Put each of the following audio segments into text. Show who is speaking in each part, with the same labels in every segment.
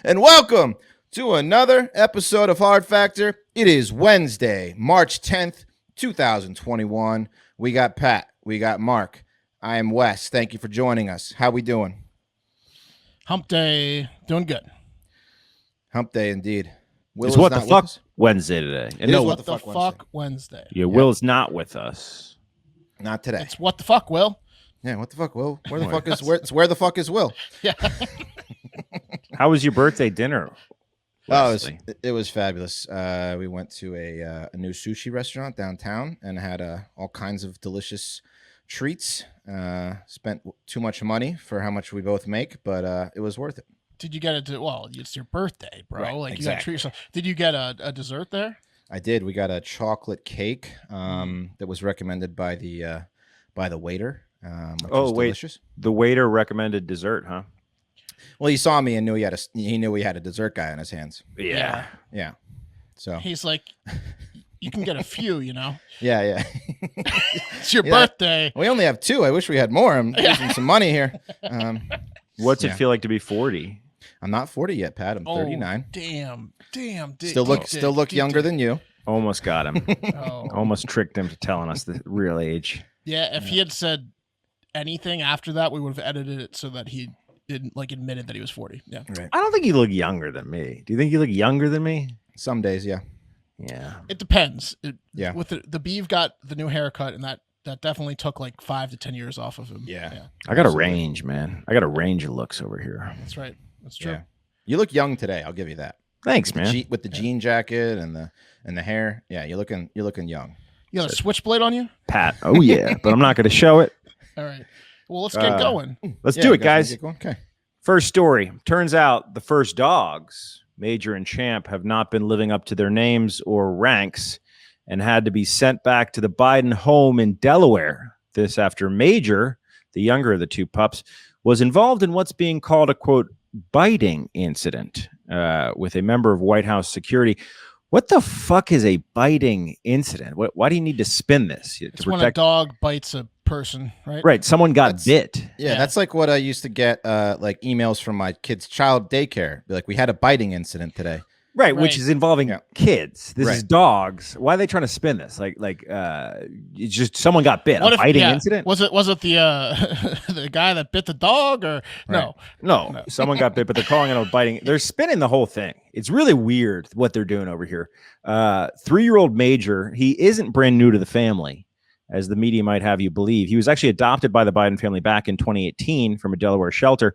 Speaker 1: And welcome to another episode of Hard Factor. It is Wednesday, March 10th, 2021. We got Pat. We got Mark. I am Wes. Thank you for joining us. How we doing?
Speaker 2: Hump day. Doing good.
Speaker 1: Hump day indeed.
Speaker 3: Will it's what the fuck Wednesday today.
Speaker 1: And no, what the fuck
Speaker 2: Wednesday.
Speaker 3: Yeah, Will's not with us.
Speaker 1: Not today.
Speaker 2: It's what the fuck, Will?
Speaker 1: Yeah, what the fuck, Will? Where the fuck is where the fuck is Will?
Speaker 2: Yeah.
Speaker 3: How was your birthday dinner?
Speaker 1: Oh, it was fabulous. We went to a new sushi restaurant downtown and had all kinds of delicious treats. Spent too much money for how much we both make, but it was worth it.
Speaker 2: Did you get it? Well, it's your birthday, bro.
Speaker 1: Right,
Speaker 2: like
Speaker 1: exactly.
Speaker 2: You got to treat yourself. Did you get a dessert there?
Speaker 1: I did. We got a chocolate cake that was recommended by the waiter.
Speaker 3: Oh wait, delicious. The waiter recommended dessert, huh?
Speaker 1: Well, he saw me and knew he knew he had a dessert guy on his hands.
Speaker 3: Yeah.
Speaker 1: So
Speaker 2: he's like, you can get a few, you know.
Speaker 1: Yeah.
Speaker 2: It's your birthday.
Speaker 1: We only have 2. I wish we had more. I'm losing some money here.
Speaker 3: What's it feel like to be 40?
Speaker 1: I'm not 40 yet, Pat. I'm 39.
Speaker 2: Damn.
Speaker 1: Still look younger than you.
Speaker 3: Almost got him. Almost tricked him to telling us the real age.
Speaker 2: Yeah, if he had said anything after that, we would have edited it so that he didn't admitted that he was 40. Yeah.
Speaker 1: Right.
Speaker 3: I don't think you look younger than me. Do you think you look younger than me?
Speaker 1: Some days, yeah.
Speaker 3: Yeah.
Speaker 2: It depends.
Speaker 1: Yeah.
Speaker 2: With the Beeve got the new haircut, and that definitely took like 5 to 10 years off of him.
Speaker 1: Yeah.
Speaker 3: I got a range, man. I got a range of looks over here.
Speaker 2: That's right. That's true.
Speaker 1: Yeah. You look young today. I'll give you that.
Speaker 3: Thanks, man.
Speaker 1: With the jean jacket and the hair. Yeah, you're looking young.
Speaker 2: You got a switchblade on you?
Speaker 3: Pat. Oh yeah, but I'm not going to show it.
Speaker 2: All right. Well, let's get going.
Speaker 3: Let's do it, guys.
Speaker 1: Okay.
Speaker 3: First story. Turns out the first dogs, Major and Champ, have not been living up to their names or ranks and had to be sent back to the Biden home in Delaware. This after Major, the younger of the 2 pups, was involved in what's being called a, quote, biting incident with a member of White House security. What the fuck is a biting incident? Why do you need to spin this?
Speaker 2: It's when a dog bites a person, right?
Speaker 3: Right. Someone got bit.
Speaker 1: Yeah, that's like what I used to get like emails from my kids' child daycare. Be like, we had a biting incident today.
Speaker 3: Right, which is involving kids. This is dogs. Why are they trying to spin this? It's just someone got bit. A biting incident?
Speaker 2: Was it the the guy that bit the dog or
Speaker 3: no? Someone got bit, but they're calling it a biting. They're spinning the whole thing. It's really weird what they're doing over here. 3-year-old Major, he isn't brand new to the family, as the media might have you believe. He was actually adopted by the Biden family back in 2018 from a Delaware shelter,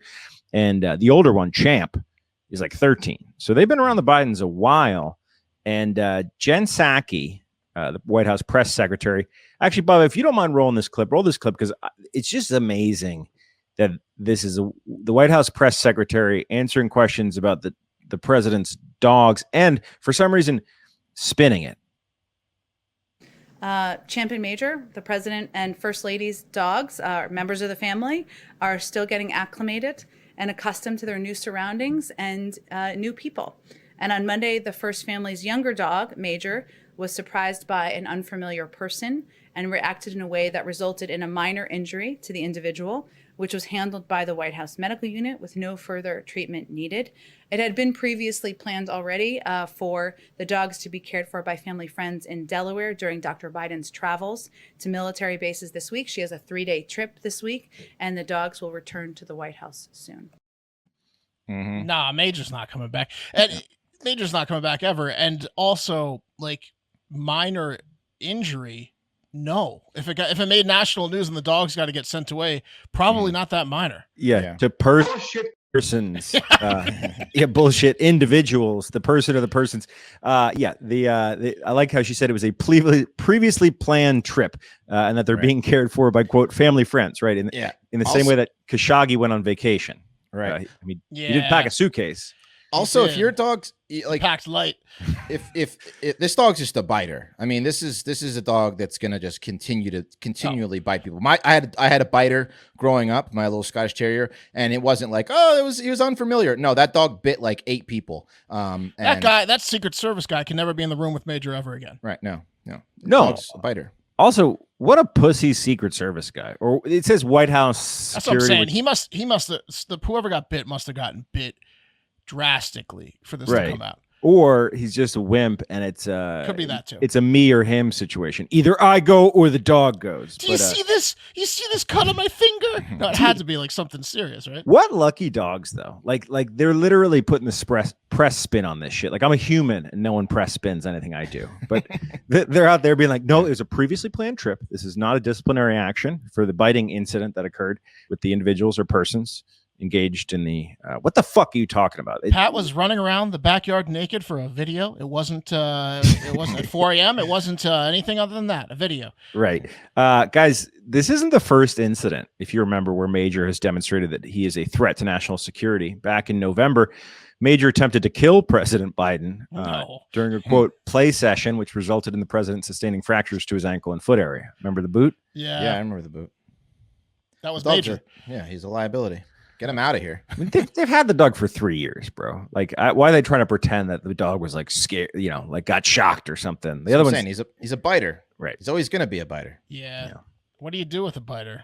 Speaker 3: and the older one, Champ, is like 13. So they've been around the Bidens a while. And Jen Psaki, the White House press secretary, actually, Bob, if you don't mind roll this clip because it's just amazing that this is the White House press secretary answering questions about the president's dogs and for some reason spinning it.
Speaker 4: Champ and Major, the president and first lady's dogs, members of the family, are still getting acclimated and accustomed to their new surroundings and new people. And on Monday, the first family's younger dog, Major, was surprised by an unfamiliar person and reacted in a way that resulted in a minor injury to the individual, which was handled by the White House medical unit with no further treatment needed. It had been previously planned already for the dogs to be cared for by family friends in Delaware during Dr. Biden's travels to military bases this week. She has a 3-day trip this week, and the dogs will return to the White House soon.
Speaker 1: Mm-hmm.
Speaker 2: Nah, Major's not coming back. And Major's not coming back ever. And also, minor injury, no. If it made national news and the dogs got to get sent away, probably not that minor.
Speaker 3: Yeah. To persons, bullshit individuals, the person or the persons. I like how she said it was a previously planned trip, and that they're being cared for by, quote, family friends, right? In the same way that Khashoggi went on vacation, right? He didn't pack a suitcase.
Speaker 1: Also, if your dog's
Speaker 2: packed light,
Speaker 1: if this dog's just a biter, I mean, this is a dog that's gonna just continually bite people. I had a biter growing up, my little Scottish Terrier, and it wasn't like he was unfamiliar. No, that dog bit like 8 people.
Speaker 2: That Secret Service guy can never be in the room with Major ever again.
Speaker 1: No.
Speaker 3: Dog's
Speaker 1: a biter.
Speaker 3: Also, what a pussy Secret Service guy. Or it says White House security.
Speaker 2: That's what I'm saying. Whoever got bit must have gotten bit drastically for this
Speaker 3: Right.
Speaker 2: to come out.
Speaker 3: Or he's just a wimp, and it's
Speaker 2: Could be that too.
Speaker 3: It's a me or him situation. Either I go or the dog goes.
Speaker 2: Do you see this? You see this cut on my finger? No, it had to be like something serious, right?
Speaker 3: What lucky dogs though? Like they're literally putting the press spin on this shit. Like I'm a human, and no one press spins anything I do. But they're out there being like, no, it was a previously planned trip. This is not a disciplinary action for the biting incident that occurred with the individuals or persons engaged in the what the fuck are you talking about?
Speaker 2: Pat was running around the backyard naked for a video. It wasn't at 4 a.m. It wasn't anything other than that, a video.
Speaker 3: Right. Guys, this isn't the first incident, if you remember, where Major has demonstrated that he is a threat to national security. Back in November, Major attempted to kill President Biden during a, quote, play session, which resulted in the president sustaining fractures to his ankle and foot area. Remember the boot?
Speaker 2: Yeah,
Speaker 1: I remember the boot.
Speaker 2: That was
Speaker 1: Dogs
Speaker 2: Major.
Speaker 1: He's a liability. Get him out of here.
Speaker 3: I mean, they've had the dog for 3 years, bro. Like, why are they trying to pretend that the dog was like scared, like got shocked or something? The other one's
Speaker 1: saying he's a biter.
Speaker 3: Right.
Speaker 1: He's always going to be a biter.
Speaker 2: Yeah. What do you do with a biter?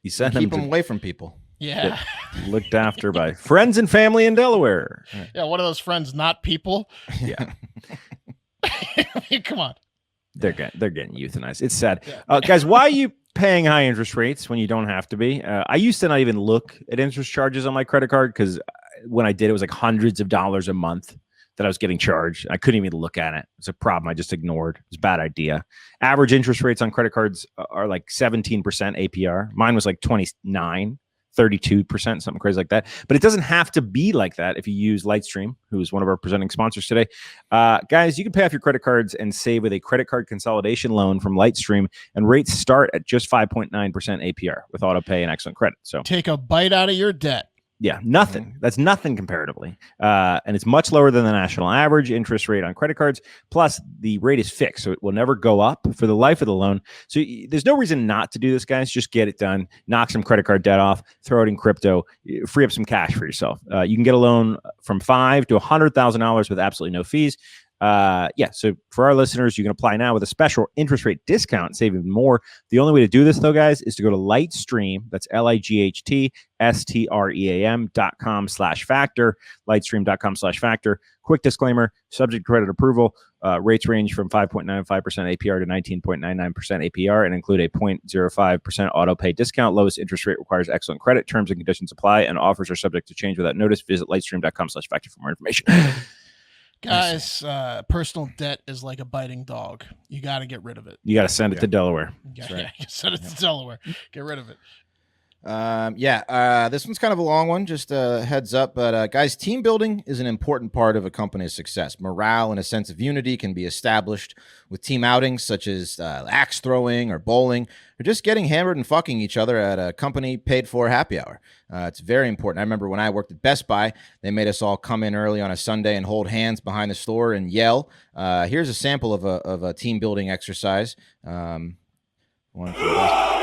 Speaker 3: You send
Speaker 1: Keep
Speaker 3: him
Speaker 1: him away from people.
Speaker 2: Yeah.
Speaker 3: Looked after by friends and family in Delaware.
Speaker 2: Yeah, one of those friends, not people.
Speaker 3: Yeah.
Speaker 2: Come on.
Speaker 3: They're getting euthanized. It's sad. Guys, why are you paying high interest rates when you don't have to be? I used to not even look at interest charges on my credit card because when I did, it was like hundreds of dollars a month that I was getting charged. I couldn't even look at it. It's a problem I just ignored. It was a bad idea. Average interest rates on credit cards are like 17% APR. Mine was like 29. 32%, something crazy like that. But it doesn't have to be like that if you use Lightstream, who is one of our presenting sponsors today. Guys, you can pay off your credit cards and save with a credit card consolidation loan from Lightstream, and rates start at just 5.9% APR with auto pay and excellent credit. So
Speaker 2: take a bite out of your debt.
Speaker 3: Yeah, nothing. That's nothing comparatively. And it's much lower than the national average interest rate on credit cards. Plus, the rate is fixed, so it will never go up for the life of the loan. So there's no reason not to do this, guys. Just get it done. Knock some credit card debt off. Throw it in crypto. Free up some cash for yourself. You can get a loan from $5,000 to $100,000 with absolutely no fees. So for our listeners, you can apply now with a special interest rate discount, save even more. The only way to do this, though, guys, is to go to Lightstream. That's LIGHTSTREAM.com/factor, Lightstream.com/factor. Quick disclaimer, subject to credit approval. Rates range from 5.95% APR to 19.99% APR and include a 0.05% auto pay discount. Lowest interest rate requires excellent credit. Terms and conditions apply, and offers are subject to change without notice. Visit Lightstream.com/factor for more information.
Speaker 2: Guys, personal debt is like a biting dog. You got to get rid of it.
Speaker 3: You got to send it to Delaware.
Speaker 2: Yeah, you send it to Delaware. Get rid of it.
Speaker 1: This one's kind of a long one, just a heads up. But guys, team building is an important part of a company's success. Morale and a sense of unity can be established with team outings such as axe throwing or bowling, or just getting hammered and fucking each other at a company paid for happy hour. It's very important. I remember when I worked at Best Buy, they made us all come in early on a Sunday and hold hands behind the store and yell. Here's a sample of a team building exercise. One for the best.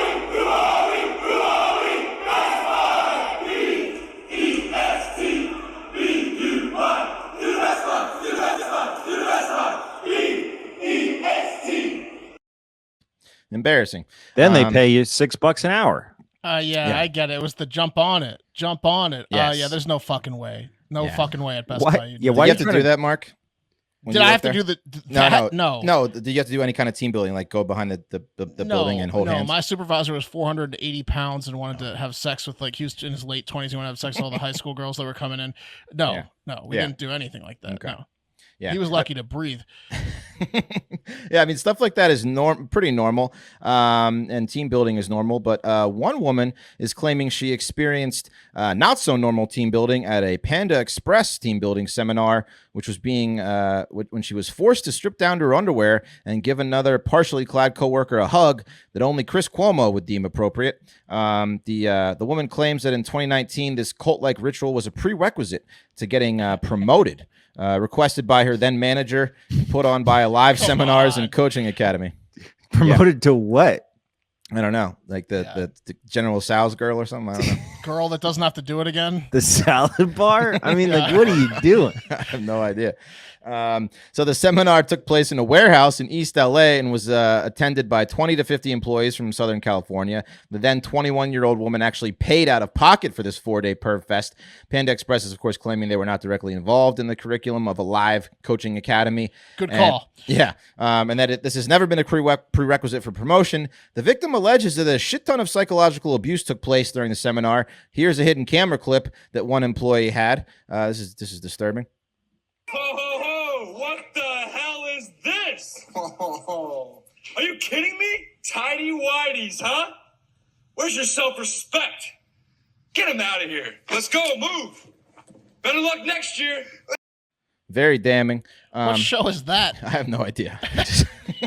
Speaker 1: Embarrassing.
Speaker 3: Then they pay you $6 an hour.
Speaker 2: Yeah, I get it. It was the jump on it.
Speaker 1: Yes.
Speaker 2: There's no fucking way. Fucking way at Best
Speaker 3: Why-
Speaker 2: Buy.
Speaker 3: yeah,
Speaker 1: Did you
Speaker 3: why
Speaker 1: have
Speaker 3: you
Speaker 1: to
Speaker 3: trying
Speaker 1: do
Speaker 3: to-
Speaker 1: that, Mark? When
Speaker 2: Did
Speaker 1: you
Speaker 2: I
Speaker 1: worked
Speaker 2: have to
Speaker 1: there?
Speaker 2: do that?
Speaker 1: No. Did you have to do any kind of team building, like go behind the building and hold hands?
Speaker 2: My supervisor was 480 pounds and wanted to have sex with, like, he was in his late 20s. He wanted to have sex with all the high school girls that were coming in. No, we didn't do anything like that.
Speaker 1: Okay.
Speaker 2: No.
Speaker 1: Yeah.
Speaker 2: He was lucky to breathe.
Speaker 1: Yeah, I mean, stuff like that is pretty normal, and team building is normal. But one woman is claiming she experienced not so normal team building at a Panda Express team building seminar, which was being when she was forced to strip down to her underwear and give another partially clad coworker a hug that only Chris Cuomo would deem appropriate. The woman claims that in 2019, this cult-like ritual was a prerequisite to getting promoted. Requested by her then manager and put on by a live seminars and coaching academy.
Speaker 3: Promoted to what?
Speaker 1: I don't know, like the General Sal's girl or something. I don't know.
Speaker 2: Girl that doesn't have to do it again.
Speaker 3: The salad bar? I mean, like, what are you doing?
Speaker 1: I have no idea. So the seminar took place in a warehouse in East LA and was attended by 20 to 50 employees from Southern California. The then 21-year-old woman actually paid out of pocket for this 4-day perv fest. Panda Express is, of course, claiming they were not directly involved in the curriculum of a live coaching academy.
Speaker 2: Good call.
Speaker 1: And that this has never been a prerequisite for promotion. The victim alleges that a shit ton of psychological abuse took place during the seminar. Here's a hidden camera clip that one employee had. This is disturbing.
Speaker 5: Ho, ho, ho! What the hell is this? Are you kidding me? Tidy whities, huh? Where's your self-respect? Get him out of here. Let's go, move. Better luck next year.
Speaker 1: Very damning.
Speaker 2: What show is that?
Speaker 1: I have no idea.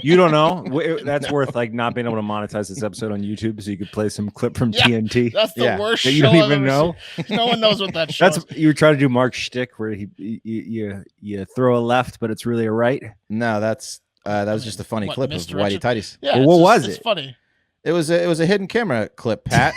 Speaker 3: You don't know? That's worth like not being able to monetize this episode on YouTube, so you could play some clip from TNT.
Speaker 2: That's the worst
Speaker 3: that
Speaker 2: show
Speaker 3: you don't
Speaker 2: I've
Speaker 3: even
Speaker 2: ever
Speaker 3: know.
Speaker 2: seen. No one knows what that show is.
Speaker 3: You were trying to do Mark's shtick where you throw a left, but it's really a right.
Speaker 1: No, that was just a funny clip of Whitey Tighties.
Speaker 2: Yeah,
Speaker 3: well, what was it?
Speaker 2: It's funny.
Speaker 1: It was a hidden camera clip, Pat.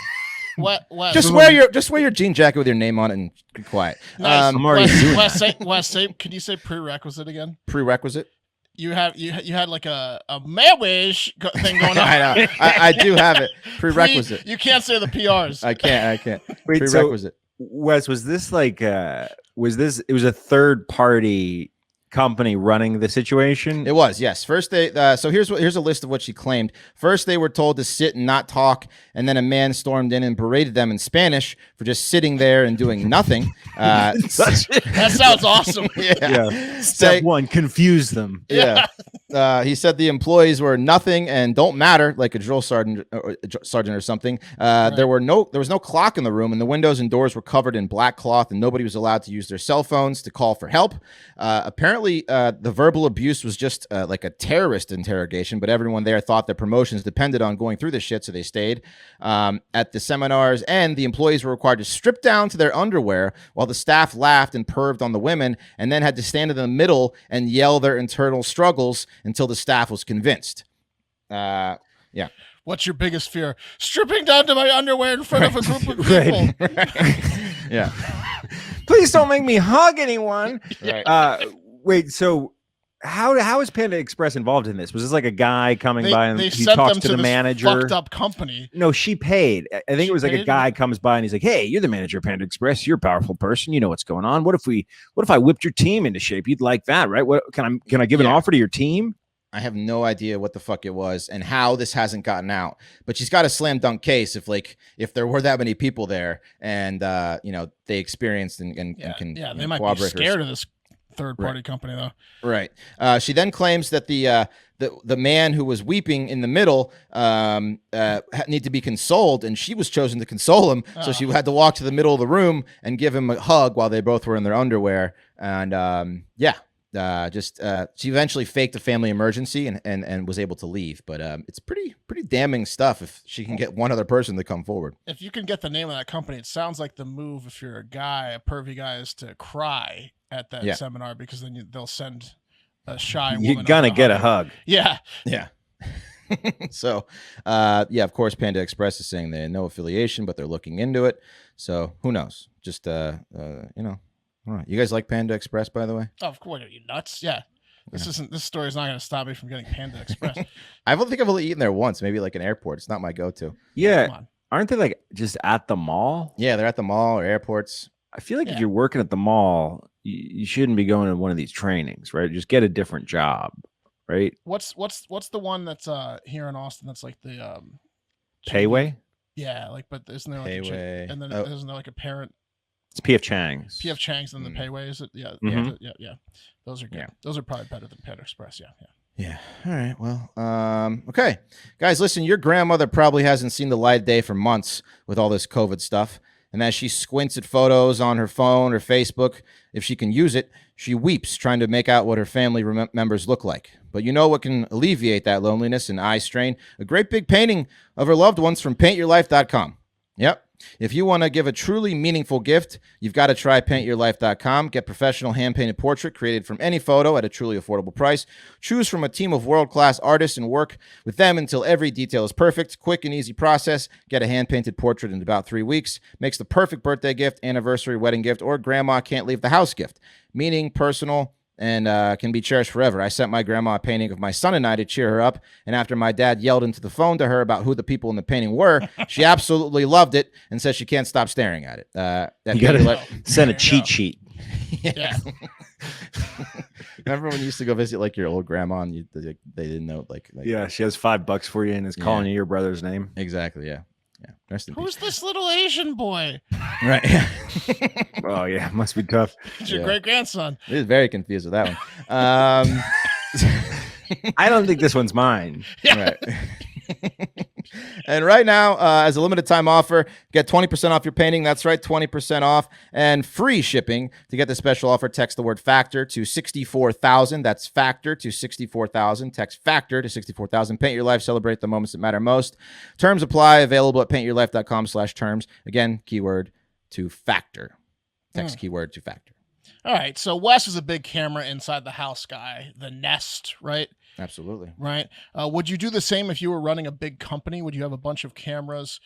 Speaker 2: What?
Speaker 1: Just wear your jean jacket with your name on it and be quiet.
Speaker 2: Nice.
Speaker 3: I'm already doing
Speaker 2: Wes, could you say prerequisite again?
Speaker 1: Prerequisite.
Speaker 2: You had like a marriage thing going on.
Speaker 1: I know. I do have it. Prerequisite.
Speaker 2: You can't say the PRs.
Speaker 1: I can't.
Speaker 3: Wait,
Speaker 1: Prerequisite.
Speaker 3: So, Wes, was this like it was a third party company running the situation?
Speaker 1: It was, yes. First, so here's a list of what she claimed. First, they were told to sit and not talk, and then a man stormed in and berated them in Spanish for just sitting there and doing nothing.
Speaker 2: That sounds awesome.
Speaker 3: Yeah. Step one, confuse them.
Speaker 1: Yeah. He said the employees were nothing and don't matter, like a drill sergeant or something. There was no clock in the room, and the windows and doors were covered in black cloth, and nobody was allowed to use their cell phones to call for help. Apparently, the verbal abuse was just like a terrorist interrogation, but everyone there thought their promotions depended on going through this shit, so they stayed. At the seminar's end, the employees were required to strip down to their underwear while the staff laughed and perved on the women, and then had to stand in the middle and yell their internal struggles until the staff was convinced. Yeah.
Speaker 2: What's your biggest fear? Stripping down to my underwear in front of a group of people.
Speaker 1: Yeah.
Speaker 3: Please don't make me hug anyone.
Speaker 1: Right.
Speaker 3: Wait, so how is Panda Express involved in this? Was this like a guy coming by and
Speaker 2: they
Speaker 3: he
Speaker 2: sent
Speaker 3: talks
Speaker 2: them
Speaker 3: to the
Speaker 2: this
Speaker 3: manager?
Speaker 2: Fucked up company.
Speaker 3: No, she paid. I think
Speaker 2: She
Speaker 3: it was like a
Speaker 2: paid?
Speaker 3: guy comes by and he's like, "Hey, you're the manager of Panda Express. You're a powerful person. You know what's going on. What if I whipped your team into shape? You'd like that, right? What can I give an offer to your team?"
Speaker 1: I have no idea what the fuck it was and how this hasn't gotten out. But she's got a slam dunk case if there were that many people there and they experienced and can
Speaker 2: they might be
Speaker 1: corroborate
Speaker 2: scared of this third party company though.
Speaker 1: Right. She then claims that the man who was weeping in the middle need to be consoled, and she was chosen to console him. So she had to walk to the middle of the room and give him a hug while they both were in their underwear. And she eventually faked a family emergency and was able to leave. But it's pretty damning stuff if she can get one other person to come forward.
Speaker 2: If you can get the name of that company, it sounds like the move if you're a pervy guy, is to cry at that seminar, because then they'll send a shy woman.
Speaker 3: You're gonna get a hug.
Speaker 2: Yeah.
Speaker 1: Yeah. So, of course, Panda Express is saying they had no affiliation, but they're looking into it. So who knows? Just, all right. You guys like Panda Express, by the way?
Speaker 2: Oh, of course. Are you nuts? Yeah. This story is not going to stop me from getting Panda Express.
Speaker 1: I don't think I've only eaten there once, maybe like an airport. It's not my go-to.
Speaker 3: Yeah.
Speaker 2: Come on.
Speaker 3: Aren't they like just at the mall?
Speaker 1: Yeah, they're at the mall or airports.
Speaker 3: I feel like if you're working at the mall, you shouldn't be going to one of these trainings, right? Just get a different job, right?
Speaker 2: What's the one that's here in Austin that's like the
Speaker 3: Payway?
Speaker 2: Yeah, but isn't there like
Speaker 1: Payway.
Speaker 2: and then isn't there like a parent?
Speaker 3: It's PF Chang's.
Speaker 2: PF Chang's and the Payway, is it? Yeah,
Speaker 3: Mhm.
Speaker 2: yeah. Those are good.
Speaker 1: Yeah.
Speaker 2: Those are probably better than Panda Express. Yeah.
Speaker 1: All right. Well, okay. Guys, listen, your grandmother probably hasn't seen the light of day for months with all this COVID stuff. And as she squints at photos on her phone or Facebook, if she can use it, she weeps trying to make out what her family members look like. But you know what can alleviate that loneliness and eye strain? A great big painting of her loved ones from paintyourlife.com. Yep. If you want to give a truly meaningful gift, you've got to try paintyourlife.com. Get professional hand-painted portrait created from any photo at a truly affordable price. Choose from a team of world-class artists and work with them until every detail is perfect. Quick and easy process. Get a hand-painted portrait in about 3 weeks. Makes the perfect birthday gift, anniversary, wedding gift, or grandma can't leave the house gift. Meaning, personal, and can be cherished forever. I sent my grandma a painting of my son and I to cheer her up, and after my dad yelled into the phone to her about who the people in the painting were, she absolutely loved it and says she can't stop staring at it.
Speaker 3: You gotta send a cheat sheet.
Speaker 2: Yeah.
Speaker 1: Remember when you used to go visit like your old grandma and they didn't know like
Speaker 3: Yeah, she has $5 for you and is calling you your brother's name.
Speaker 1: Exactly. Yeah. Rest in
Speaker 2: Who's
Speaker 1: peace.
Speaker 2: this little Asian boy?
Speaker 1: Right.
Speaker 3: Oh yeah, must be tough.
Speaker 2: It's your great grandson.
Speaker 1: He was very confused with that one.
Speaker 3: I don't think this one's mine.
Speaker 1: Right. And right now, as a limited time offer, get 20% off your painting. That's right, 20% off and free shipping. To get the special offer, text the word factor to 64,000. That's factor to 64,000. Text factor to 64,000. Paint your life. Celebrate the moments that matter most. Terms apply. Available at paintyourlife.com/terms. Again, keyword to factor. Text keyword to factor.
Speaker 2: All right. So Wes is a big camera inside the house guy, the Nest, right?
Speaker 1: Absolutely.
Speaker 2: Right. Would you do the same if you were running a big company? Would you have a bunch of cameras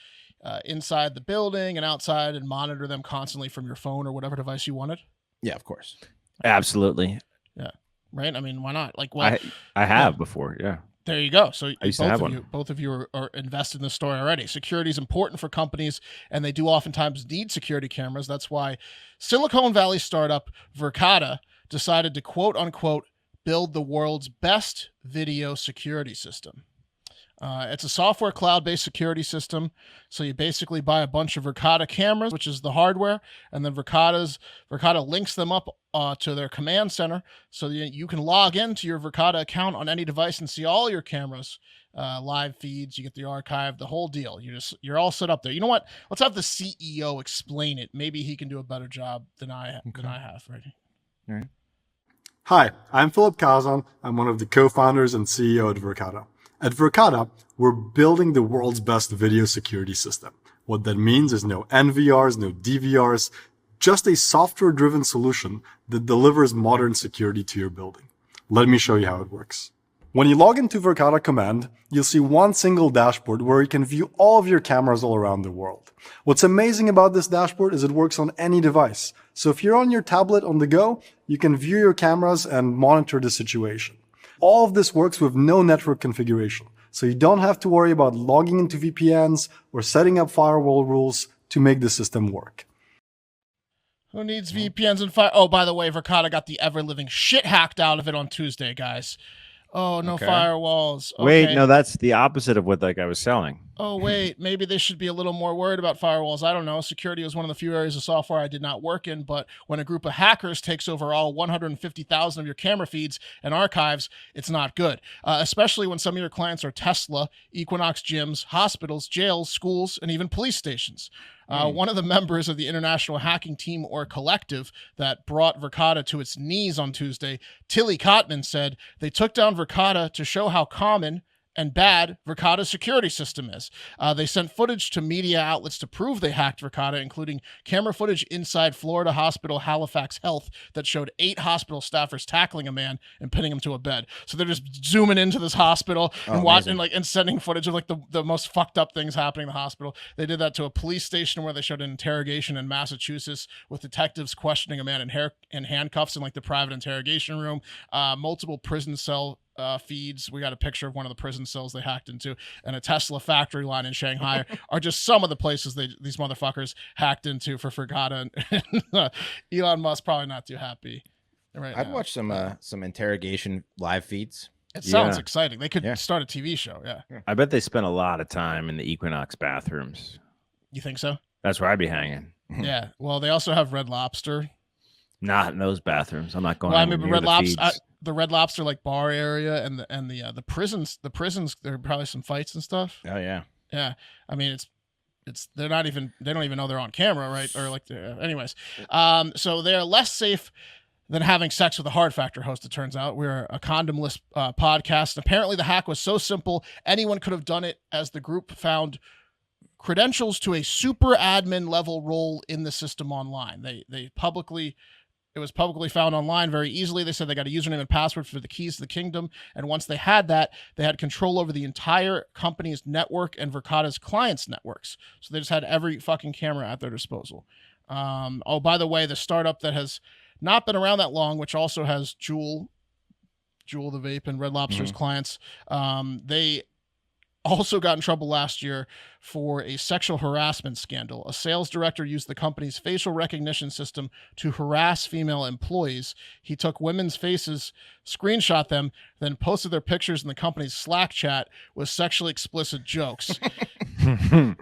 Speaker 2: inside the building and outside and monitor them constantly from your phone or whatever device you wanted?
Speaker 1: Yeah, of course.
Speaker 3: Absolutely.
Speaker 2: Yeah. Right. I mean, why not? Like, well,
Speaker 3: I have before. Yeah.
Speaker 2: There you go. So
Speaker 3: I used to have one.
Speaker 2: both of you are invested in the story already. Security is important for companies, and they do oftentimes need security cameras. That's why Silicon Valley startup Verkada decided to quote unquote build the world's best video security system. It's a software cloud-based security system. So you basically buy a bunch of Verkada cameras, which is the hardware, and then Verkada links them up to their command center so that you can log into your Verkada account on any device and see all your cameras, live feeds. You get the archive, the whole deal. You're all set up there. You know what? Let's have the CEO explain it. Maybe he can do a better job than I have. Right?
Speaker 1: All right.
Speaker 6: Hi, I'm Philip Kazan. I'm one of the co-founders and CEO at Verkada. At Verkada, we're building the world's best video security system. What that means is no NVRs, no DVRs, just a software-driven solution that delivers modern security to your building. Let me show you how it works. When you log into Verkada Command, you'll see one single dashboard where you can view all of your cameras all around the world. What's amazing about this dashboard is it works on any device. So if you're on your tablet on the go, you can view your cameras and monitor the situation. All of this works with no network configuration, so you don't have to worry about logging into VPNs or setting up firewall rules to make the system work.
Speaker 2: Who needs VPNs and fire? Oh, by the way, Verkada got the ever-living shit hacked out of it on Tuesday, guys. Oh, no firewalls. Okay.
Speaker 3: Wait, no, that's the opposite of what that guy was selling.
Speaker 2: Oh, wait, maybe they should be a little more worried about firewalls. I don't know. Security is one of the few areas of software I did not work in, but when a group of hackers takes over all 150,000 of your camera feeds and archives, it's not good, especially when some of your clients are Tesla, Equinox gyms, hospitals, jails, schools, and even police stations. One of the members of the international hacking team or collective that brought Verkada to its knees on Tuesday, Tilly Cotman, said they took down Verkada to show how common and bad Verkada's security system is. They sent footage to media outlets to prove they hacked Verkada, including camera footage inside Florida Hospital Halifax Health that showed 8 hospital staffers tackling a man and pinning him to a bed. So they're just zooming into this hospital and watching and sending footage of like the most fucked up things happening in the hospital. They did that to a police station where they showed an interrogation in Massachusetts with detectives questioning a man in handcuffs in like the private interrogation room. Multiple prison cell feeds. We got a picture of one of the prison cells they hacked into, and a Tesla factory line in Shanghai are just some of the places these motherfuckers hacked into for Verkada. And Elon Musk probably not too happy right
Speaker 1: I'd
Speaker 2: now.
Speaker 1: watch some interrogation live feeds.
Speaker 2: It sounds exciting. They could start a TV show. Yeah.
Speaker 3: I bet they spent a lot of time in the Equinox bathrooms.
Speaker 2: You think so?
Speaker 3: That's where I'd be hanging.
Speaker 2: Yeah. Well, they also have Red Lobster.
Speaker 3: Not in those bathrooms. I'm not going.
Speaker 2: Well, I mean,
Speaker 3: near
Speaker 2: Red
Speaker 3: the
Speaker 2: Lobster.
Speaker 3: feeds.
Speaker 2: The Red Lobster like bar area and the prisons. The prisons. There are probably some fights and stuff.
Speaker 1: Oh yeah.
Speaker 2: Yeah. I mean, they don't even know they're on camera, right? Or like, anyways. So they're less safe than having sex with a Hard Factor host. It turns out we're a condomless podcast. And apparently, the hack was so simple anyone could have done it, as the group found credentials to a super admin level role in the system online. It was publicly found online very easily. They said they got a username and password for the keys to the kingdom. And once they had that, they had control over the entire company's network and Verkada's clients' networks. So they just had every fucking camera at their disposal. Oh, by the way, the startup that has not been around that long, which also has Jewel the Vape and Red Lobster's clients. They also got in trouble last year for a sexual harassment scandal. A sales director used the company's facial recognition system to harass female employees. He took women's faces, screenshot them, then posted their pictures in the company's Slack chat with sexually explicit jokes.
Speaker 1: What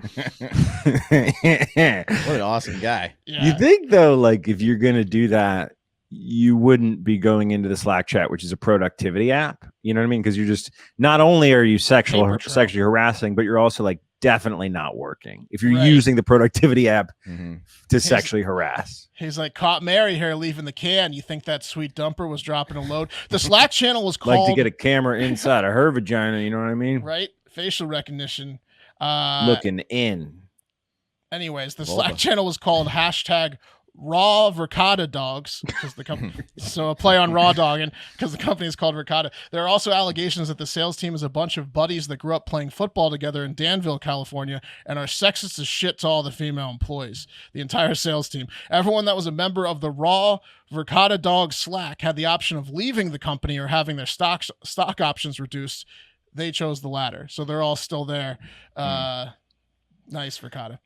Speaker 1: an awesome guy.
Speaker 2: Yeah.
Speaker 3: You think though, like if you're gonna do that, you wouldn't be going into the Slack chat, which is a productivity app. You know what I mean? Because you're just, not only are you sexually harassing, but you're also like definitely not working if you're using the productivity app to sexually harass.
Speaker 2: He's like, caught Mary here leaving the can. You think that sweet dumper was dropping a load? The Slack channel was called...
Speaker 3: Like to get a camera inside of her vagina, you know what I mean?
Speaker 2: Right? Facial recognition.
Speaker 3: Looking in.
Speaker 2: Anyways, the Slack channel was called #Raw Verkada Dogs, because the company, so a play on raw dogging, because the company is called Verkada. There are also allegations that the sales team is a bunch of buddies that grew up playing football together in Danville, California, and are sexist as shit to all the female employees. The entire sales team, everyone that was a member of the Raw Verkada Dogs Slack, had the option of leaving the company or having their stock options reduced. They chose the latter, so they're all still there. Nice, Verkada.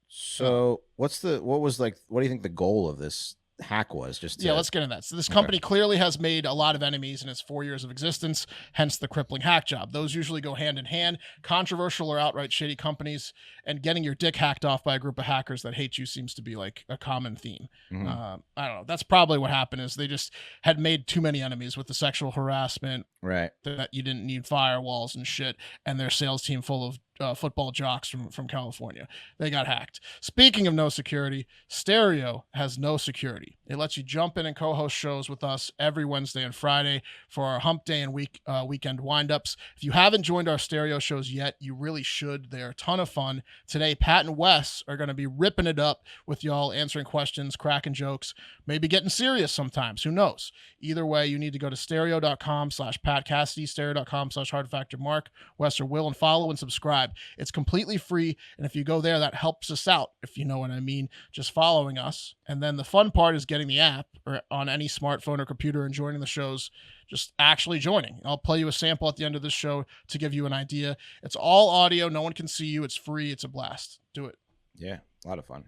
Speaker 1: So what do you think the goal of this hack was?
Speaker 2: Let's get into that. So this company clearly has made a lot of enemies in its 4 years of existence, hence the crippling hack job. Those usually go hand in hand. Controversial or outright shady companies and getting your dick hacked off by a group of hackers that hate you seems to be like a common theme. I don't know. That's probably what happened, is they just had made too many enemies with the sexual harassment,
Speaker 1: right?
Speaker 2: That you didn't need firewalls and shit, and their sales team full of football jocks from California. They got hacked. Speaking of no security, Stereo has no security. It lets you jump in and co-host shows with us every Wednesday and Friday for our hump day and weekend windups. If you haven't joined our Stereo shows yet, you really should. They're a ton of fun. Today, Pat and Wes are going to be ripping it up with y'all, answering questions, cracking jokes, maybe getting serious sometimes. Who knows? Either way, you need to go to stereo.com/Pat Cassidy, stereo.com/hardfactormark, Wes or Will, and follow and subscribe. It's completely free, and if you go there, that helps us out, if you know what I mean, just following us. And then the fun part is getting the app or on any smartphone or computer and joining the shows, just actually joining. I'll play you a sample at the end of this show to give you an idea. It's all audio. No one can see you. It's free. It's a blast. Do it.
Speaker 1: Yeah, a lot of fun.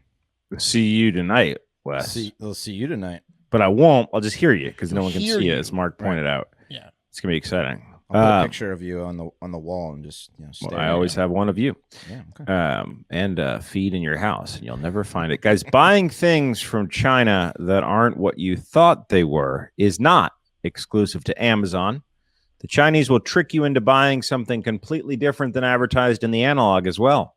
Speaker 3: See you tonight, Wes.
Speaker 1: They'll see you tonight.
Speaker 3: But I won't. I'll just hear you because no one can
Speaker 2: Hear
Speaker 3: see
Speaker 2: you.
Speaker 3: it, as Mark pointed out.
Speaker 2: Yeah.
Speaker 3: It's going to be exciting.
Speaker 1: I'll put a picture of you on the wall and just stare.
Speaker 3: Well, I always have one of you.
Speaker 1: Yeah. Okay.
Speaker 3: And a feed in your house, and you'll never find it. Guys, buying things from China that aren't what you thought they were is not exclusive to Amazon. The Chinese will trick you into buying something completely different than advertised in the analog as well.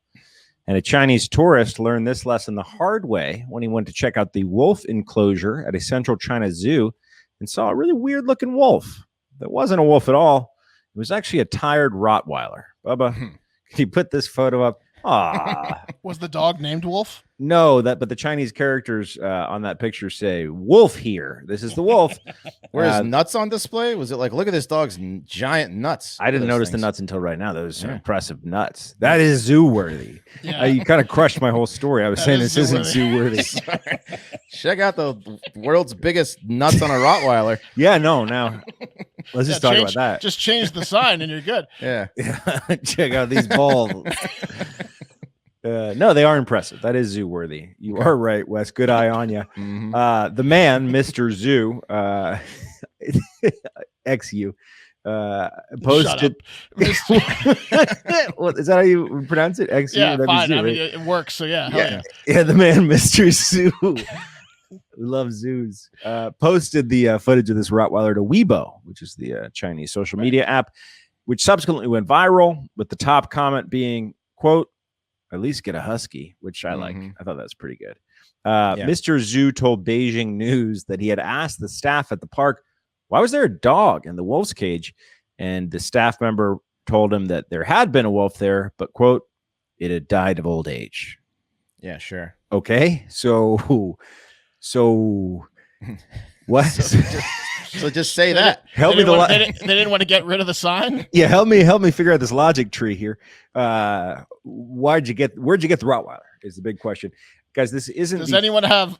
Speaker 3: And a Chinese tourist learned this lesson the hard way when he went to check out the wolf enclosure at a central China zoo and saw a really weird-looking wolf. That wasn't a wolf at all. It was actually a tired Rottweiler. Bubba, can you put this photo up? Ah,
Speaker 2: Was the dog named Wolf?
Speaker 3: no, but the Chinese characters on that picture say "wolf" here. This is the wolf.
Speaker 1: Were his nuts on display? Was it like, look at this dog's giant nuts?
Speaker 3: I didn't
Speaker 1: Look at those
Speaker 3: notice the
Speaker 1: things.
Speaker 3: nuts until right now. Those are impressive nuts. That is zoo worthy.
Speaker 2: Yeah.
Speaker 3: You kind of crushed my whole story. I was
Speaker 2: That
Speaker 3: saying
Speaker 2: is
Speaker 3: this isn't
Speaker 2: zoo-worthy.
Speaker 3: zoo worthy.
Speaker 1: Check out the world's biggest nuts on a Rottweiler.
Speaker 3: Yeah, no. Now let's just talk about that.
Speaker 2: Just change the sign and you're good.
Speaker 1: Yeah.
Speaker 3: Check out these balls. No, they are impressive. That is zoo worthy. You are right, Wes. Good eye on you.
Speaker 1: Mhm.
Speaker 3: The man, Mr. Zoo, XU, posted. What, is that how you pronounce it? XU?
Speaker 2: Yeah,
Speaker 3: That'd be
Speaker 2: fine.
Speaker 3: Zoo,
Speaker 2: I mean,
Speaker 3: right?
Speaker 2: it works. So yeah, hell yeah.
Speaker 3: Yeah, the man, Mr. Zoo. We love zoos. Posted the footage of this Rottweiler to Weibo, which is the Chinese social media app, which subsequently went viral, with the top comment being, quote, "At least get a husky," which I like. I thought that's pretty good. Mr. Zhu told Beijing News that he had asked the staff at the park, why was there a dog in the wolf's cage? And the staff member told him that there had been a wolf there, but, quote, it had died of old age.
Speaker 1: Yeah, sure.
Speaker 3: Okay, so what?
Speaker 1: So just say that.
Speaker 3: Help
Speaker 2: They
Speaker 3: me.
Speaker 2: didn't want to get rid of the sign.
Speaker 3: Yeah, help me figure out this logic tree here. Where'd you get the Rottweiler is the big question. guys, this isn't.
Speaker 2: Does anyone have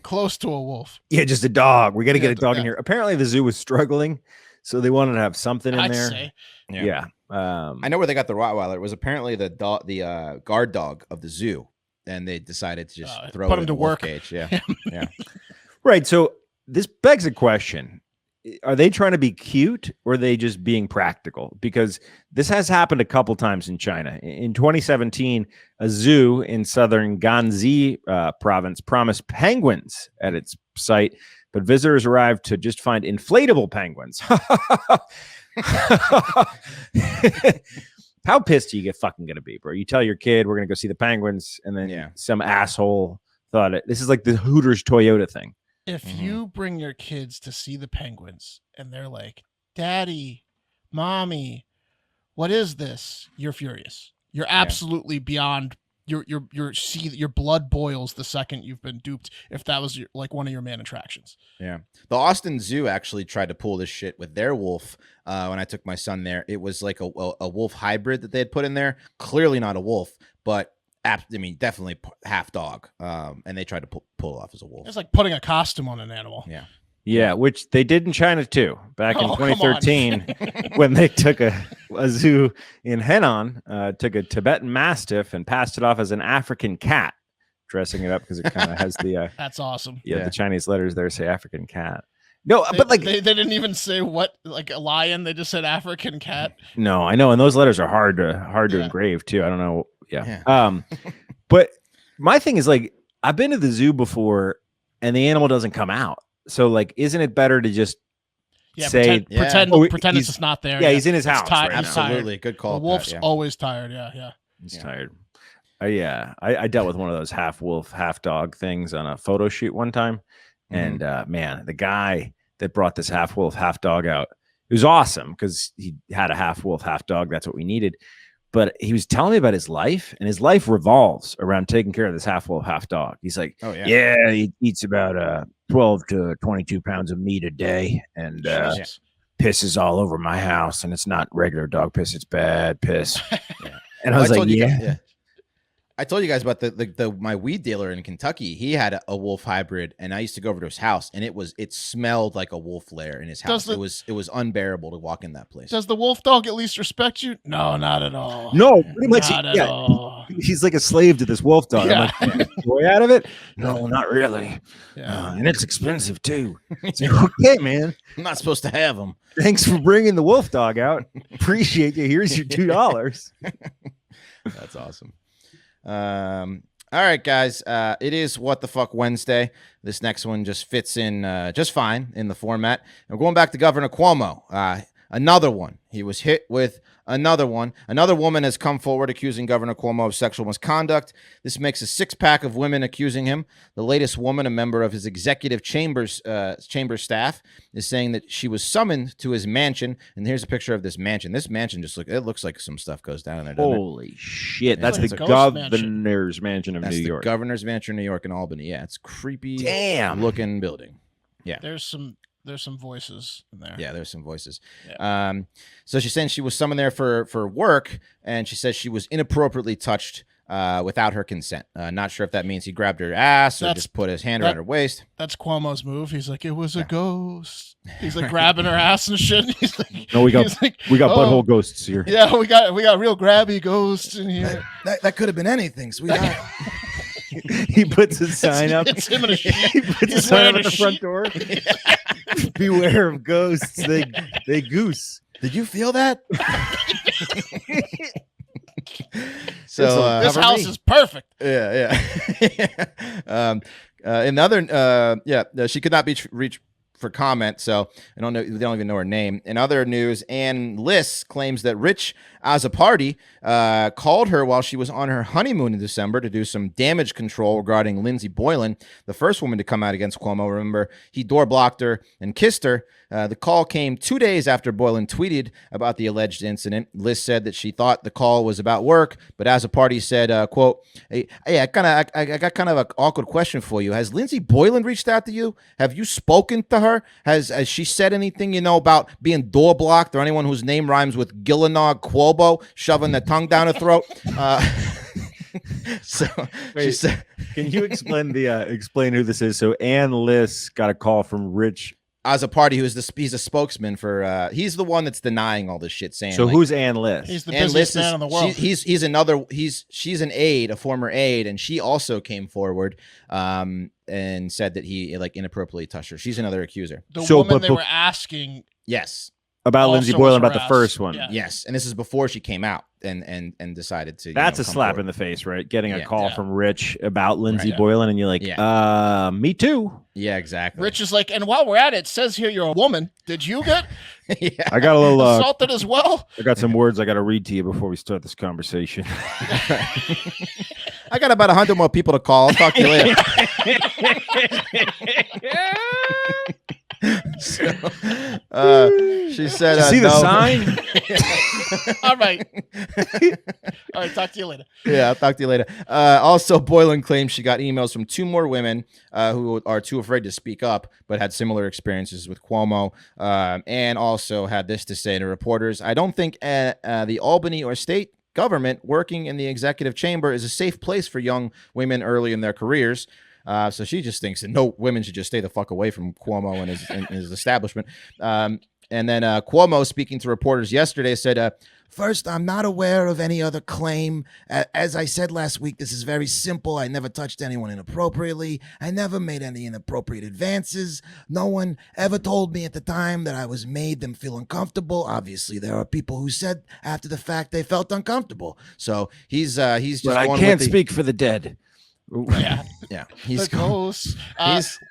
Speaker 2: close to a wolf?
Speaker 3: Yeah, just a dog. We got to
Speaker 2: Yeah,
Speaker 3: get a dog in here. Apparently, the zoo was struggling, so they wanted to have something in
Speaker 2: I'd
Speaker 3: there.
Speaker 2: say.
Speaker 3: Yeah.
Speaker 1: I know where they got the Rottweiler. It was apparently the guard dog of the zoo, and they decided to just throw
Speaker 2: put
Speaker 1: it
Speaker 2: him
Speaker 1: in
Speaker 2: to
Speaker 1: the wolf
Speaker 2: work.
Speaker 1: cage. Yeah, yeah.
Speaker 3: Right. So this begs a question. Are they trying to be cute or are they just being practical? Because this has happened a couple times in China. In 2017, a zoo in southern Ganzi province promised penguins at its site, but visitors arrived to just find inflatable penguins. How pissed are you fucking gonna be, bro? You tell your kid we're gonna go see the penguins, and then some asshole thought this is like the Hooters Toyota thing.
Speaker 2: If you bring your kids to see the penguins and they're like, Daddy, Mommy, what is this? You're furious. You're absolutely beyond your blood boils the second you've been duped. If that was like one of your main attractions.
Speaker 1: Yeah. The Austin Zoo actually tried to pull this shit with their wolf. When I took my son there, it was like a wolf hybrid that they had put in there. Clearly not a wolf, but definitely half dog. And they tried to pull off as a wolf.
Speaker 2: It's like putting a costume on an animal.
Speaker 1: Yeah.
Speaker 3: Yeah, which they did in China too. Back in 2013, when they took a zoo in Henan, took a Tibetan Mastiff and passed it off as an African cat, dressing it up because it kind of has the.
Speaker 2: That's awesome.
Speaker 3: Yeah, the Chinese letters there say African cat. No, but like
Speaker 2: they didn't even say what, like a lion. They just said African cat.
Speaker 3: No, I know, and those letters are hard to engrave too. I don't know. Yeah. But my thing is like I've been to the zoo before, and the animal doesn't come out. So like, isn't it better to just say
Speaker 2: pretend it's just not there?
Speaker 3: Yeah, he's in his house.
Speaker 2: Right
Speaker 1: Absolutely, good call.
Speaker 2: The wolf's always tired. Yeah.
Speaker 3: He's tired. I dealt with one of those half wolf, half dog things on a photo shoot one time, and man, the guy that brought this half wolf, half dog out, it was awesome because he had a half wolf, half dog. That's what we needed. But he was telling me about his life, and his life revolves around taking care of this half wolf, half dog. He's like, he eats about 12 to 22 pounds of meat a day, and pisses all over my house. And it's not regular dog piss; it's bad piss. And I was like,
Speaker 1: I told you guys about my weed dealer in Kentucky. He had a wolf hybrid, and I used to go over to his house, and it smelled like a wolf lair in his house. It was unbearable to walk in that place.
Speaker 2: Does the wolf dog at least respect you? No, not at all.
Speaker 3: No, pretty much.
Speaker 2: Not at all.
Speaker 3: He's like a slave to this wolf dog. I'm like, joy out of it? No, not really. And it's expensive too. It's like, okay, man.
Speaker 1: I'm not supposed to have him.
Speaker 3: Thanks for bringing the wolf dog out. Appreciate you. Here's your $2.
Speaker 1: That's awesome. All right, guys. It is What the Fuck Wednesday. This next one just fits in just fine in the format. And we're going back to Governor Cuomo. Another one. He was hit with another one. Another woman has come forward accusing Governor Cuomo of sexual misconduct. This makes a 6-pack of women accusing him. The latest woman, a member of his executive chamber staff, is saying that she was summoned to his mansion. And here's a picture of this mansion. This mansion looks like some stuff goes down in there.
Speaker 3: Holy shit. That's
Speaker 2: like
Speaker 3: the governor's mansion of New York.
Speaker 1: The governor's mansion in New York and Albany. Yeah, it's creepy looking building. Yeah.
Speaker 2: There's some voices in there.
Speaker 1: Yeah, there's some voices.
Speaker 2: Yeah.
Speaker 1: So she's saying she was summoned there for work, and she says she was inappropriately touched without her consent. Not sure if that means he grabbed her ass or just put his hand around her waist.
Speaker 2: That's Cuomo's move. He's like, it was a ghost. He's like grabbing her ass and shit. He's like,
Speaker 3: no, we got butthole ghosts here.
Speaker 2: Yeah, we got real grabby ghosts in here.
Speaker 1: That could have been anything, sweetheart.
Speaker 3: He puts a sign up.
Speaker 2: It's him in a sheet.
Speaker 3: He puts a sign up at the front door. Beware of ghosts. They goose.
Speaker 1: Did you feel that? So
Speaker 2: this house is perfect.
Speaker 1: Yeah. She could not be reached for comment, so I don't know. They don't even know her name. In other news, Ann Liss claims that Rich Azzopardi called her while she was on her honeymoon in December to do some damage control regarding Lindsey Boylan, the first woman to come out against Cuomo. Remember, he door blocked her and kissed her. The call came 2 days after Boylan tweeted about the alleged incident. Liz said that she thought the call was about work, but Azzopardi said, quote, hey, I got kind of an awkward question for you. Has Lindsey Boylan reached out to you? Have you spoken to her? Has she said anything, about being door blocked or anyone whose name rhymes with Gillenog Cuomo shoving their tongue down her throat? So she
Speaker 3: Wait.
Speaker 1: said,
Speaker 3: Can you explain explain who this is? So Ann Liss got a call from Rich.
Speaker 1: as a party, he's a spokesman for. He's the one that's denying all this shit, saying.
Speaker 3: So
Speaker 1: like,
Speaker 3: who's Ann Liss?
Speaker 2: He's the
Speaker 1: Ann
Speaker 2: busiest
Speaker 1: Liss
Speaker 2: man in the world.
Speaker 1: She's an aide, a former aide, and she also came forward and said that he like inappropriately touched her. She's another accuser.
Speaker 2: The
Speaker 3: So,
Speaker 2: woman
Speaker 3: but
Speaker 2: they were asking.
Speaker 1: Yes.
Speaker 3: About
Speaker 2: Also
Speaker 3: Lindsay
Speaker 2: was
Speaker 3: Boylan, about the
Speaker 2: harassed.
Speaker 3: first one.
Speaker 2: Yeah.
Speaker 1: Yes, and this is before she came out and decided to.
Speaker 3: That's a
Speaker 1: come
Speaker 3: slap
Speaker 1: forward.
Speaker 3: in the face, right? Getting a
Speaker 1: Yeah.
Speaker 3: call
Speaker 2: Yeah.
Speaker 3: from Rich about Lindsay
Speaker 1: Right.
Speaker 3: Boylan, and you're like, me too.
Speaker 1: Yeah, exactly.
Speaker 2: Rich is like, and while we're at it, it says here you're a woman. Did you get
Speaker 1: Yeah.
Speaker 3: I got a little.
Speaker 2: assaulted as well?
Speaker 3: I got some words I got to read to you before we start this conversation.
Speaker 1: I got about 100 more people to call. I'll talk to you later. So, she said,
Speaker 3: Did you see the
Speaker 1: no.
Speaker 3: sign?
Speaker 2: All right. All right. Talk to you later.
Speaker 1: Yeah, I'll talk to you later. Also, Boylan claims she got emails from 2 more women who are too afraid to speak up, but had similar experiences with Cuomo, and also had this to say to reporters: "I don't think the Albany or state government working in the executive chamber is a safe place for young women early in their careers." So she just thinks that no women should just stay the fuck away from Cuomo and his establishment. And then Cuomo, speaking to reporters yesterday, said, "First, I'm not aware of any other claim. As I said last week, this is very simple. I never touched anyone inappropriately. I never made any inappropriate advances. No one ever told me at the time that I was made them feel uncomfortable. Obviously, there are people who said after the fact they felt uncomfortable." So he's just.
Speaker 3: But I
Speaker 1: going
Speaker 3: can't
Speaker 1: with the-
Speaker 3: speak for the dead.
Speaker 2: Yeah.
Speaker 1: Yeah,
Speaker 2: The ghosts.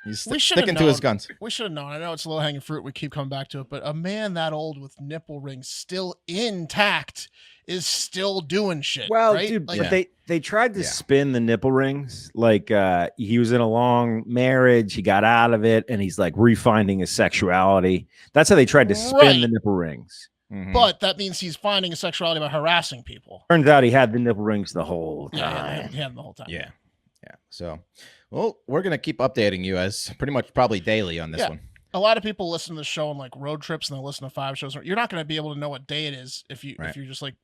Speaker 1: he's
Speaker 2: we should have
Speaker 1: sticking to his
Speaker 2: known.
Speaker 1: guns.
Speaker 2: We should have known. I know it's low hanging fruit. We keep coming back to it, but a man that old with nipple rings still intact is still doing shit.
Speaker 3: Well,
Speaker 2: right?
Speaker 3: dude,
Speaker 2: Like,
Speaker 3: but they tried to
Speaker 1: Yeah.
Speaker 3: spin the nipple rings like he was in a long marriage, he got out of it, and he's like refinding his sexuality. That's how they tried to spin
Speaker 2: Right.
Speaker 3: the nipple rings.
Speaker 1: Mhm.
Speaker 2: But that means he's finding his sexuality by harassing people.
Speaker 3: Turns out he had the nipple rings the whole
Speaker 2: Yeah,
Speaker 3: time.
Speaker 2: he had them the whole time.
Speaker 1: Yeah. So, well, we're gonna keep updating you as pretty much probably daily on this
Speaker 2: Yeah.
Speaker 1: one.
Speaker 2: A lot of people listen to the show on like road trips and they listen to 5 shows. You're not going to be able to know what day it is if you're just like,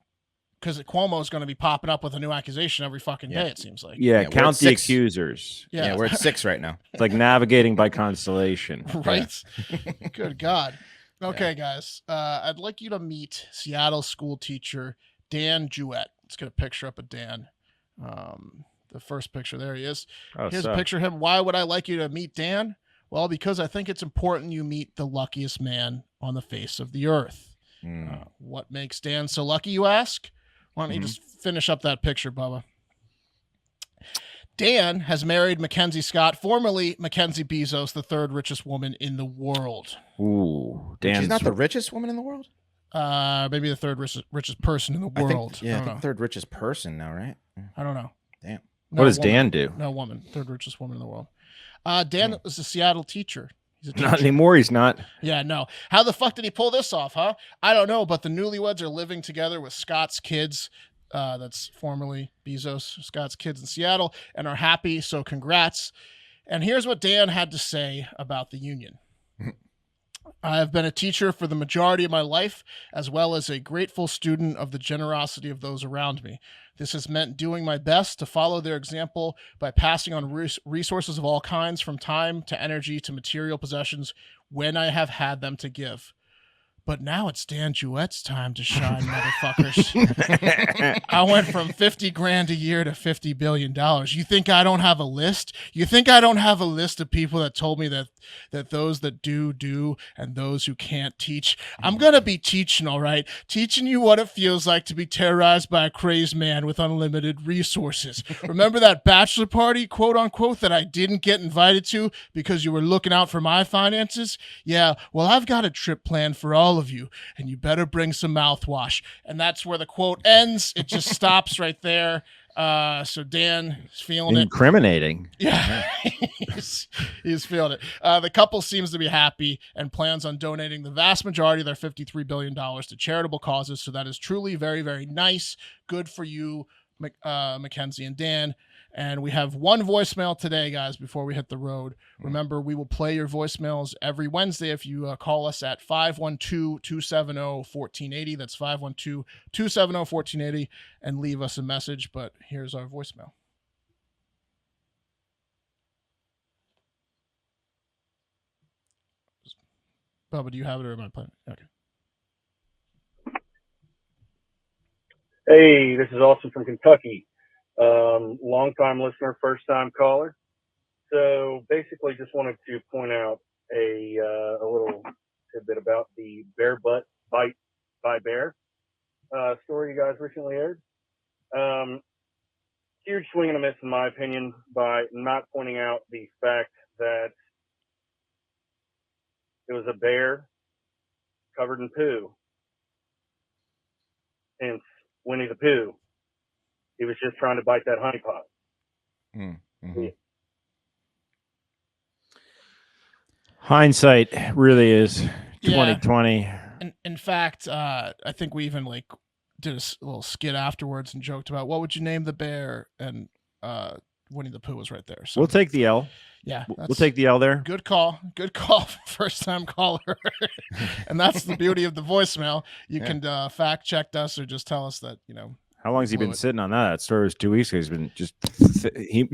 Speaker 2: because Cuomo is going to be popping up with a new accusation every fucking
Speaker 1: Yeah.
Speaker 2: day. It seems like.
Speaker 3: Yeah,
Speaker 1: Yeah, we're
Speaker 3: count
Speaker 1: at
Speaker 3: the
Speaker 1: 6.
Speaker 3: accusers.
Speaker 1: Yeah, we're at 6 right now.
Speaker 3: It's like navigating by constellation.
Speaker 2: Right. Good God. Okay, guys. I'd like you to meet Seattle school teacher Dan Jewett. Let's get a picture up of Dan. The first picture, there he is.
Speaker 3: Oh,
Speaker 2: Here's
Speaker 3: so.
Speaker 2: a picture of him. Why would I like you to meet Dan? Well, because I think it's important you meet the luckiest man on the face of the earth.
Speaker 1: Mm.
Speaker 2: What makes Dan so lucky, you ask? Why don't you
Speaker 3: Mhm.
Speaker 2: just finish up that picture, Bubba? Dan has married MacKenzie Scott, formerly MacKenzie Bezos, the 3rd richest woman in the world.
Speaker 3: Ooh,
Speaker 1: She's
Speaker 3: Dan's
Speaker 1: not the richest woman in the world.
Speaker 2: Maybe the 3rd richest person in the world.
Speaker 1: I
Speaker 2: I don't
Speaker 1: think
Speaker 2: know.
Speaker 1: 3rd richest person now, right?
Speaker 2: I don't know.
Speaker 1: Damn.
Speaker 2: No
Speaker 3: What does
Speaker 2: woman.
Speaker 3: Dan do?
Speaker 2: No woman. 3rd richest woman in the world. Dan was a Seattle teacher. He's a
Speaker 3: Not
Speaker 2: teacher.
Speaker 3: anymore. He's not.
Speaker 2: Yeah, no. How the fuck did he pull this off, huh? I don't know, but the newlyweds are living together with Scott's kids. That's formerly Bezos, Scott's kids in Seattle, and are happy. So congrats. And here's what Dan had to say about the union. I have been a teacher for the majority of my life, as well as a grateful student of the generosity of those around me. This has meant doing my best to follow their example by passing on resources of all kinds, from time to energy to material possessions, when I have had them to give. But now it's Dan Jewett's time to shine, motherfuckers. I went from 50 grand a year to $50 billion. You think I don't have a list? You think I don't have a list of people that told me that those that do, and those who can't teach? I'm going to be teaching, all right? Teaching you what it feels like to be terrorized by a crazed man with unlimited resources. Remember that bachelor party, quote unquote, that I didn't get invited to because you were looking out for my finances? Yeah, well, I've got a trip planned for all of you, and you better bring some mouthwash. And that's where the quote ends. It just stops right there. So Dan is feeling it.
Speaker 3: Incriminating.
Speaker 2: Yeah, he's feeling it. The couple seems to be happy and plans on donating the vast majority of their $53 billion to charitable causes. So that is truly very, very nice. Good for you, MacKenzie and Dan. And we have one voicemail today, guys, before we hit the road. Remember, we will play your voicemails every Wednesday if you call us at 512-270-1480. That's 512-270-1480 and leave us a message. But here's our voicemail. Bubba, do you have it or am I playing? Okay.
Speaker 7: Hey, this is Austin from Kentucky. Long-time listener, first-time caller. So basically just wanted to point out a little tidbit about the bear butt bite by bear story you guys recently aired. Huge swing and a miss, in my opinion, by not pointing out the fact that it was a bear covered in poo. Hence, Winnie the Pooh. He was just trying to bite that honey pot.
Speaker 1: Mm-hmm.
Speaker 7: Yeah.
Speaker 3: Hindsight really is 2020.
Speaker 2: In fact, I think we even like did a little skit afterwards and joked about what would you name the bear, and Winnie the Pooh was right there. So
Speaker 3: We'll take the L.
Speaker 2: yeah,
Speaker 3: We'll take the L there.
Speaker 2: good call. Good call, first time caller. And that's the beauty of the voicemail. You can fact check us or just tell us that
Speaker 3: How long has he
Speaker 2: blew
Speaker 3: been
Speaker 2: it.
Speaker 3: sitting on that? That story was 2 weeks ago. He's been just.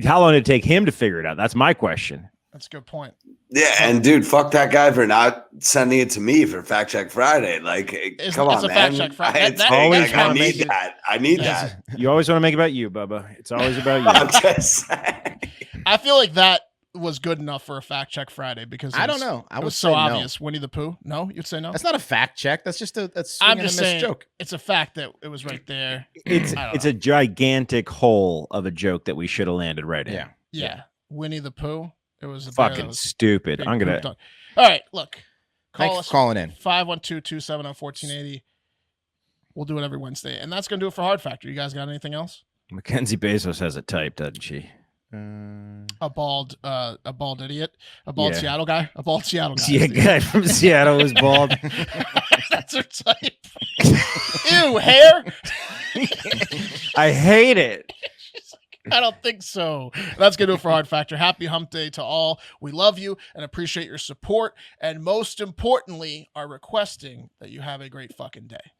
Speaker 3: How long did it take him to figure it out? That's my question.
Speaker 2: That's a good point.
Speaker 8: Yeah, and dude, fuck that guy for not sending it to me for Fact Check Friday. Like, come
Speaker 2: it's
Speaker 8: on,
Speaker 2: a
Speaker 8: man.
Speaker 2: Fact Check Friday.
Speaker 8: It's
Speaker 2: That-
Speaker 3: always
Speaker 8: like, I
Speaker 3: wanna
Speaker 8: need
Speaker 3: make it-
Speaker 8: that. I need that.
Speaker 3: You always want to make it about you, Bubba. It's always about you.
Speaker 8: I'm just saying.
Speaker 2: I feel like that was good enough for a Fact Check Friday because
Speaker 1: I don't know. I
Speaker 2: It
Speaker 1: would
Speaker 2: was
Speaker 1: say
Speaker 2: so
Speaker 1: no.
Speaker 2: obvious. Winnie the Pooh. No, you'd say no.
Speaker 1: That's not a fact check. That's just a
Speaker 2: I'm
Speaker 1: swing and a
Speaker 2: just
Speaker 1: miss
Speaker 2: saying
Speaker 1: joke.
Speaker 2: it's a fact that it was right there.
Speaker 3: It's
Speaker 2: I don't
Speaker 3: it's
Speaker 2: know.
Speaker 3: a gigantic hole of a joke that we should have landed right in.
Speaker 1: Yeah.
Speaker 2: Yeah. Winnie the Pooh. It was a bear that
Speaker 3: Fucking
Speaker 2: was
Speaker 3: stupid.
Speaker 2: big
Speaker 3: I'm gonna.
Speaker 2: pooped on. All right, look. Call
Speaker 1: Thanks
Speaker 2: us
Speaker 1: for calling in.
Speaker 2: 512-270-1480. We'll do it every Wednesday. And that's gonna do it for Hard Factor. You guys got anything else?
Speaker 3: MacKenzie Bezos has a type, doesn't she?
Speaker 2: A bald idiot, a bald
Speaker 3: Yeah.
Speaker 2: Seattle guy, a bald Seattle guy.
Speaker 3: Yeah, guy from Seattle was bald.
Speaker 2: That's her type. Ew, hair.
Speaker 3: I hate it.
Speaker 2: I don't think so. That's going to do it for Hard Factor. Happy hump day to all. We love you and appreciate your support. And most importantly, are requesting that you have a great fucking day.